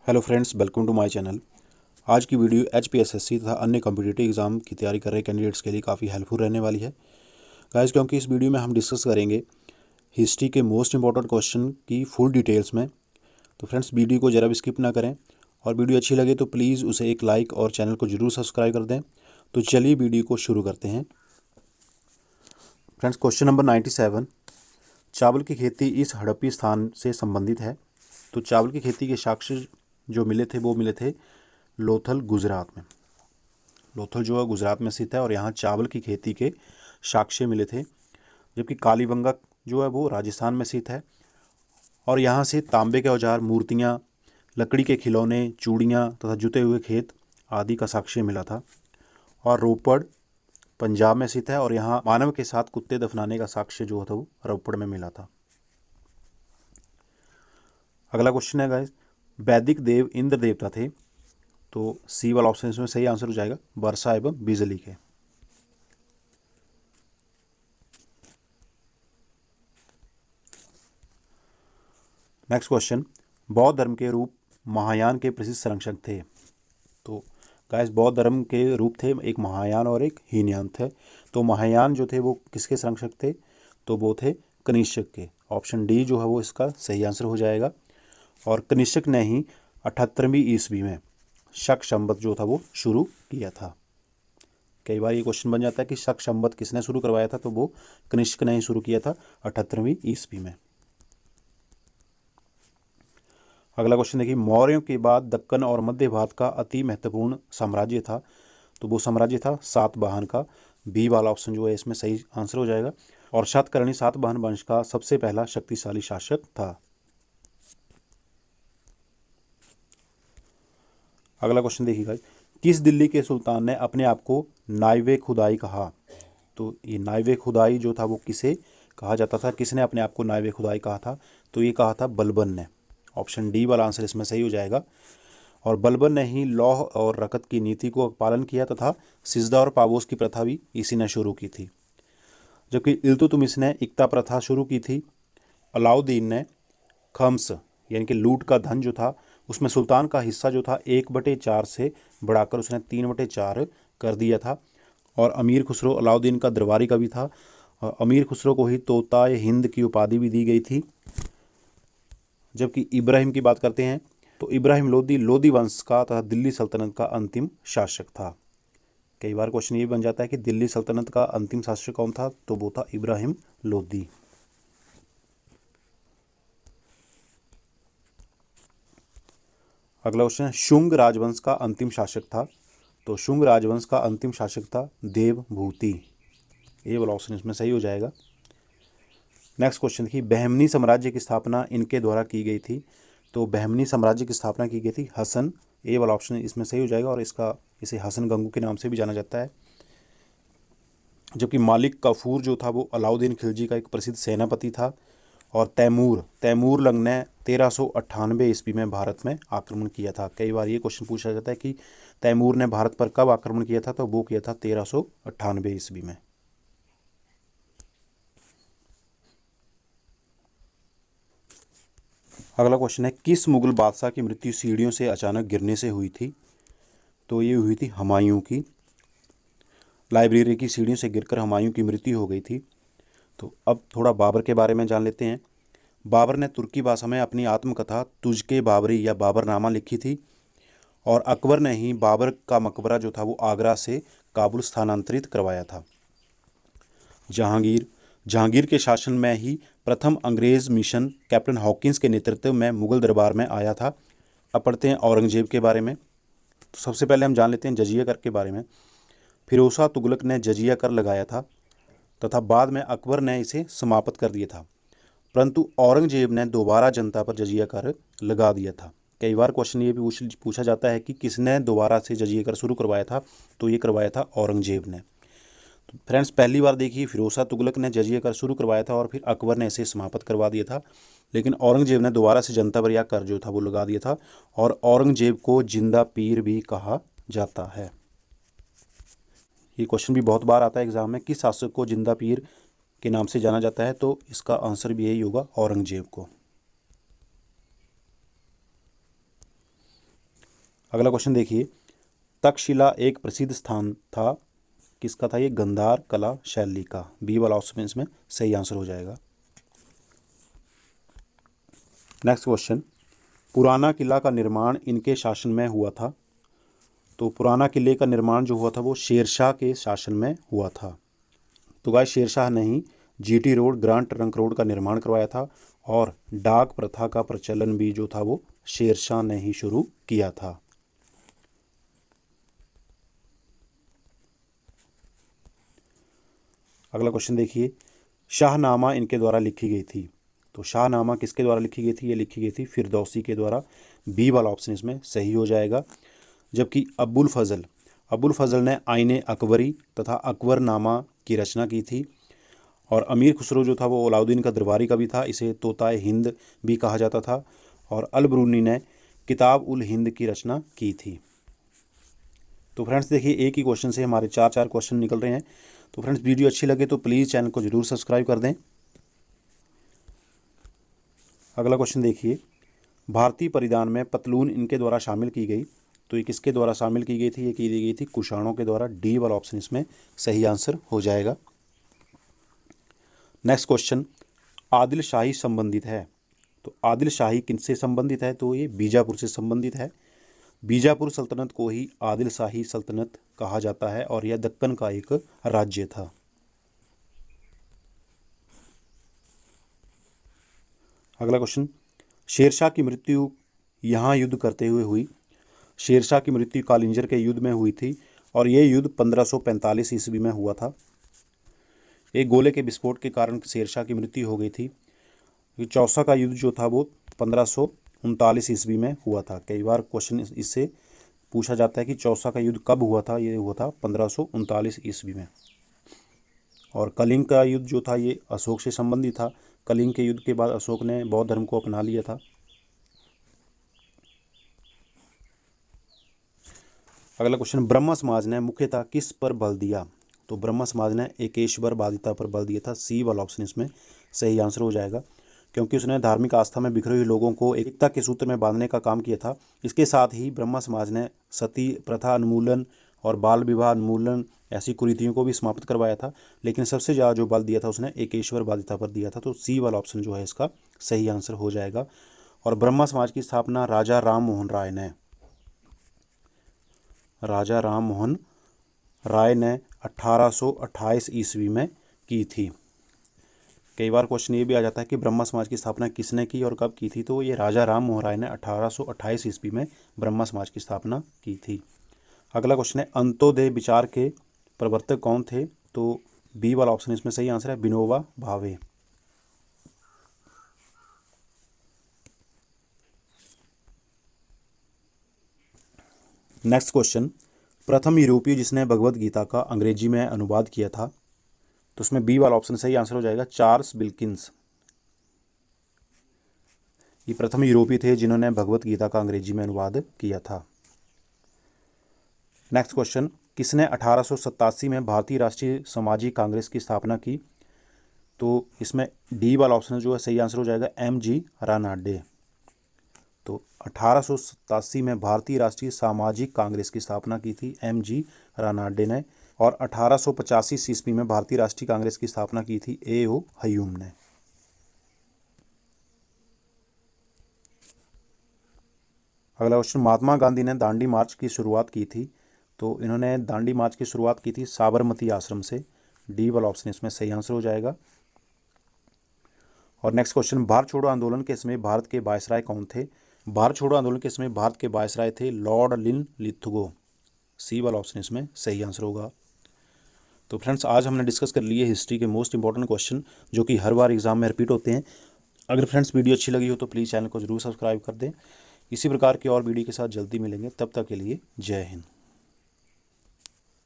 Hello friends, welcome to my channel. आज की video HPSSC तथा अन्य कॉम्पिटिटिव एग्जाम की तैयारी कर रहे कैंडिडेट्स के लिए काफ़ी हेल्पफुल रहने वाली है गाइस, क्योंकि इस वीडियो में हम डिस्कस करेंगे हिस्ट्री के मोस्ट इंपॉर्टेंट क्वेश्चन की फुल डिटेल्स में। तो फ्रेंड्स, वीडियो को ज़रा भी स्किप ना करें और वीडियो अच्छी लगे तो प्लीज़ उसे एक लाइक और चैनल को ज़रूर सब्सक्राइब कर दें। तो चलिए वीडियो को शुरू करते हैं। फ्रेंड्स, क्वेश्चन नंबर 97, चावल की खेती इस हड़प्पी स्थान से संबंधित है। तो चावल की खेती के साक्ष्य जो मिले थे वो मिले थे लोथल, गुजरात में। लोथल जो है गुजरात में स्थित है और यहाँ चावल की खेती के साक्ष्य मिले थे। जबकि कालीबंगा जो है वो राजस्थान में स्थित है और यहाँ से तांबे के औजार, मूर्तियाँ, लकड़ी के खिलौने, चूड़ियाँ तथा जुते हुए खेत आदि का साक्ष्य मिला था। और रोपड़ पंजाब में स्थित है और यहाँ मानव के साथ कुत्ते दफनाने का साक्ष्य जो था वो रोपड़ में मिला था। अगला क्वेश्चन है गाइस, वैदिक देव इंद्र देवता थे। तो सी वाला ऑप्शन इसमें सही आंसर हो जाएगा, वर्षा एवं बिजली के। नेक्स्ट क्वेश्चन, बौद्ध धर्म के रूप महायान के प्रसिद्ध संरक्षक थे। तो गाइस, बौद्ध धर्म के रूप थे एक महायान और एक हीनयान थे। तो महायान जो थे वो किसके संरक्षक थे? तो वो थे कनिष्क के। ऑप्शन डी जो है वो इसका सही आंसर हो जाएगा। और कनिष्क ने ही 78वीं ईस्वी में शक संवत जो था वो शुरू किया था। कई बार ये क्वेश्चन बन जाता है कि शक संवत किसने शुरू करवाया था? तो वो कनिष्क ने ही शुरू किया था 78वीं ईस्वी में। अगला क्वेश्चन देखिए, मौर्यों के बाद दक्कन और मध्य भारत का अति महत्वपूर्ण साम्राज्य था। तो वो साम्राज्य था सातवाहन का। बी वाला ऑप्शन जो है इसमें सही आंसर हो जाएगा। और सातकर्णी सातवाहन वंश का सबसे पहला शक्तिशाली शासक था। अगला क्वेश्चन देखिएगा, किस दिल्ली के सुल्तान ने अपने आप को नाइवे खुदाई कहा? तो ये नाइवे खुदाई जो था वो किसे कहा जाता था? किसने अपने आप को नाइवे खुदाई कहा था? तो ये कहा था बलबन ने। ऑप्शन डी वाला आंसर इसमें सही हो जाएगा। और बलबन ने ही लौह और रकत की नीति को पालन किया तथा सिजदा और पाबोस की प्रथा भी इसी ने शुरू की थी। जबकि इल्तुतमिश ने इक्ता प्रथा शुरू की थी। अलाउद्दीन ने खम्स यानी कि लूट का धन जो था उसमें सुल्तान का हिस्सा जो था 1/4 से बढ़ाकर उसने 3/4 कर दिया था। और अमीर खुसरो अलाउद्दीन का दरबारी का भी था। और अमीर खुसरो को ही तोताए हिंद की उपाधि भी दी गई थी। जबकि इब्राहिम की बात करते हैं तो इब्राहिम लोदी लोदी वंश का तथा दिल्ली सल्तनत का अंतिम शासक था। कई बार क्वेश्चन ये बन जाता है कि दिल्ली सल्तनत का अंतिम शासक कौन था? तो वो था इब्राहिम लोदी। अगला क्वेश्चन है, शुंग राजवंश का अंतिम शासक था। तो शुंग राजवंश का अंतिम शासक था देवभूति। ये वाला ऑप्शन इसमें सही हो जाएगा। नेक्स्ट क्वेश्चन देखिए, बहमनी साम्राज्य की स्थापना इनके द्वारा की गई थी। तो बहमनी साम्राज्य की स्थापना की गई थी हसन। ए वाला ऑप्शन इसमें सही हो जाएगा और इसे हसन गंगू के नाम से भी जाना जाता है। जबकि मालिक काफूर जो था वो अलाउद्दीन खिलजी का एक प्रसिद्ध सेनापति था। और तैमूर लंग ने 1398 ईस्वी में भारत में आक्रमण किया था। कई बार ये क्वेश्चन पूछा जाता है कि तैमूर ने भारत पर कब आक्रमण किया था? तो वो किया था 1398 ईस्वी में। अगला क्वेश्चन है, किस मुगल बादशाह की मृत्यु सीढ़ियों से अचानक गिरने से हुई थी? तो ये हुई थी हुमायूं की। लाइब्रेरी की सीढ़ियों से गिरकर हुमायूं की मृत्यु हो गई थी। तो अब थोड़ा बाबर के बारे में जान लेते हैं। बाबर ने तुर्की भाषा में अपनी आत्मकथा तुझके बाबरी या बाबरनामा लिखी थी। और अकबर ने ही बाबर का मकबरा जो था वो आगरा से काबुल स्थानांतरित करवाया था। जहांगीर के शासन में ही प्रथम अंग्रेज मिशन कैप्टन हॉकिंस के नेतृत्व में मुगल दरबार में आया था। अब पढ़ते हैं औरंगजेब के बारे में। तो सबसे पहले हम जान लेते हैं जजिया कर के बारे में। फिरोजा तुगलक ने जजिया कर लगाया था तथा बाद में अकबर ने इसे समाप्त कर दिया था, परंतु औरंगजेब ने दोबारा जनता पर जजिया कर लगा दिया था। कई बार क्वेश्चन ये भी पूछा जाता है कि किसने दोबारा से जजिया कर शुरू करवाया था? तो ये करवाया था औरंगजेब ने। तो फ्रेंड्स, पहली बार देखिए फिरोजा तुगलक ने जजिया कर शुरू करवाया था और फिर अकबर ने इसे समाप्त करवा दिया था। लेकिन औरंगजेब ने दोबारा से जनता पर यह कर जो था वो लगा दिया था। और औरंगजेब को जिंदा पीर भी कहा जाता है। ये क्वेश्चन भी बहुत बार आता है एग्जाम में, किस शासक को जिंदा पीर के नाम से जाना जाता है? तो इसका आंसर भी यही होगा, औरंगजेब को। अगला क्वेश्चन देखिए, तक्षशिला एक प्रसिद्ध स्थान था, किसका था ये? गंधार कला शैली का। बी वाला ऑप्शन इसमें सही आंसर हो जाएगा। नेक्स्ट क्वेश्चन, पुराना किला का निर्माण इनके शासन में हुआ था। तो पुराना किले का निर्माण जो हुआ था वो शेरशाह के शासन में हुआ था। तो गाइस शेरशाह ने ही GT road, grand trunk road का निर्माण करवाया था और डाक प्रथा का प्रचलन भी जो था वो शेरशाह ने ही शुरू किया था। अगला क्वेश्चन देखिए, शाहनामा इनके द्वारा लिखी गई थी। तो शाहनामा किसके द्वारा लिखी गई थी? ये लिखी गई थी फिरदौसी के द्वारा। बी वाला ऑप्शन इसमें सही हो जाएगा। जबकि अबुल फजल ने आईने अकबरी तथा अकबरनामा की रचना की थी। और अमीर खुसरो जो था वो अलाउद्दीन का दरबारी कवि था, इसे तोताए हिंद भी कहा जाता था। और अलबरूनी ने किताब उल हिंद की रचना की थी। तो फ्रेंड्स देखिए, एक ही क्वेश्चन से हमारे 4 क्वेश्चन निकल रहे हैं। तो फ्रेंड्स वीडियो अच्छी लगे तो प्लीज़ चैनल को ज़रूर सब्सक्राइब कर दें। अगला क्वेश्चन देखिए, भारतीय परिधान में पतलून इनके द्वारा शामिल की गई। तो ये किसके द्वारा शामिल की गई थी? ये की गई थी कुषाणों के द्वारा। डी वाला ऑप्शन इसमें सही आंसर हो जाएगा। नेक्स्ट क्वेश्चन, आदिल शाही संबंधित है। तो आदिल शाही किनसे संबंधित है? तो ये बीजापुर से संबंधित है। बीजापुर सल्तनत को ही आदिल शाही सल्तनत कहा जाता है और यह दक्कन का एक राज्य था। अगला क्वेश्चन, शेरशाह की मृत्यु यहाँ युद्ध करते हुए हुई। शेरशाह की मृत्यु कालिंजर के युद्ध में हुई थी और यह युद्ध 1545 ईस्वी में हुआ था। एक गोले के विस्फोट के कारण शेरशाह की मृत्यु हो गई थी। चौसा का युद्ध जो था वो 1539 ईस्वी में हुआ था। कई बार क्वेश्चन इससे पूछा जाता है कि चौसा का युद्ध कब हुआ था? ये हुआ था 1539 ईस्वी में। और कलिंग का युद्ध जो था ये अशोक से संबंधित था। कलिंग के युद्ध के बाद अशोक ने बौद्ध धर्म को अपना लिया था। अगला क्वेश्चन, ब्रह्म समाज ने मुख्यतः किस पर बल दिया? तो ब्रह्म समाज ने एकेश्वरवादिता पर बल दिया था। सी वाला ऑप्शन इसमें सही आंसर हो जाएगा, क्योंकि उसने धार्मिक आस्था में बिखरे हुए लोगों को एकता के सूत्र में बांधने का काम किया था। इसके साथ ही ब्रह्म समाज ने सती प्रथा उन्मूलन और बाल विवाह उन्मूलन ऐसी कुरीतियों को भी समाप्त करवाया था। लेकिन सबसे ज़्यादा जो बल दिया था उसने एकेश्वरवादिता पर दिया था। तो सी वाला ऑप्शन जो है इसका सही आंसर हो जाएगा। और ब्रह्म समाज की स्थापना राजा राम मोहन राय ने 1828 ईस्वी में की थी। कई बार क्वेश्चन ये भी आ जाता है कि ब्रह्म समाज की स्थापना किसने की और कब की थी? तो ये राजा राम मोहन राय ने 1828 ईस्वी में ब्रह्म समाज की स्थापना की थी। अगला क्वेश्चन है, अंत्योदय विचार के प्रवर्तक कौन थे? तो बी वाला ऑप्शन इसमें सही आंसर है, विनोबा भावे। नेक्स्ट क्वेश्चन, प्रथम यूरोपीय जिसने भगवत गीता का अंग्रेजी में अनुवाद किया था। तो उसमें बी वाला ऑप्शन सही आंसर हो जाएगा, चार्ल्स विल्किंस। ये प्रथम यूरोपीय थे जिन्होंने भगवत गीता का अंग्रेजी में अनुवाद किया था। नेक्स्ट क्वेश्चन, किसने 1887 में भारतीय राष्ट्रीय सामाजिक कांग्रेस की स्थापना की? तो इसमें डी वाला ऑप्शन जो है सही आंसर हो जाएगा, एम.जी. रानाडे। तो 1887 में भारतीय राष्ट्रीय सामाजिक कांग्रेस की स्थापना की थी एम.जी. रानाडे ने। और 1885 ईस्वी में भारतीय राष्ट्रीय कांग्रेस की स्थापना की थी ए.ओ. हयूम ने। अगला क्वेश्चन, महात्मा गांधी ने दांडी मार्च की शुरुआत की थी। तो इन्होंने दांडी मार्च की शुरुआत की थी साबरमती आश्रम से। डी वाला ऑप्शन इसमें सही आंसर हो जाएगा। और नेक्स्ट क्वेश्चन, भारत छोड़ो आंदोलन के समय भारत के वायसराय कौन थे? भारत छोड़ो आंदोलन के समय भारत के वायसराय थे लॉर्ड लिनलिथगो। सी वाला ऑप्शन इसमें सही आंसर होगा। तो फ्रेंड्स आज हमने डिस्कस कर लिए हिस्ट्री के मोस्ट इंपॉर्टेंट क्वेश्चन जो कि हर बार एग्जाम में रिपीट होते हैं। अगर फ्रेंड्स वीडियो अच्छी लगी हो तो प्लीज़ चैनल को जरूर सब्सक्राइब कर दें। इसी प्रकार की और वीडियो के साथ जल्दी मिलेंगे, तब तक के लिए जय हिंद।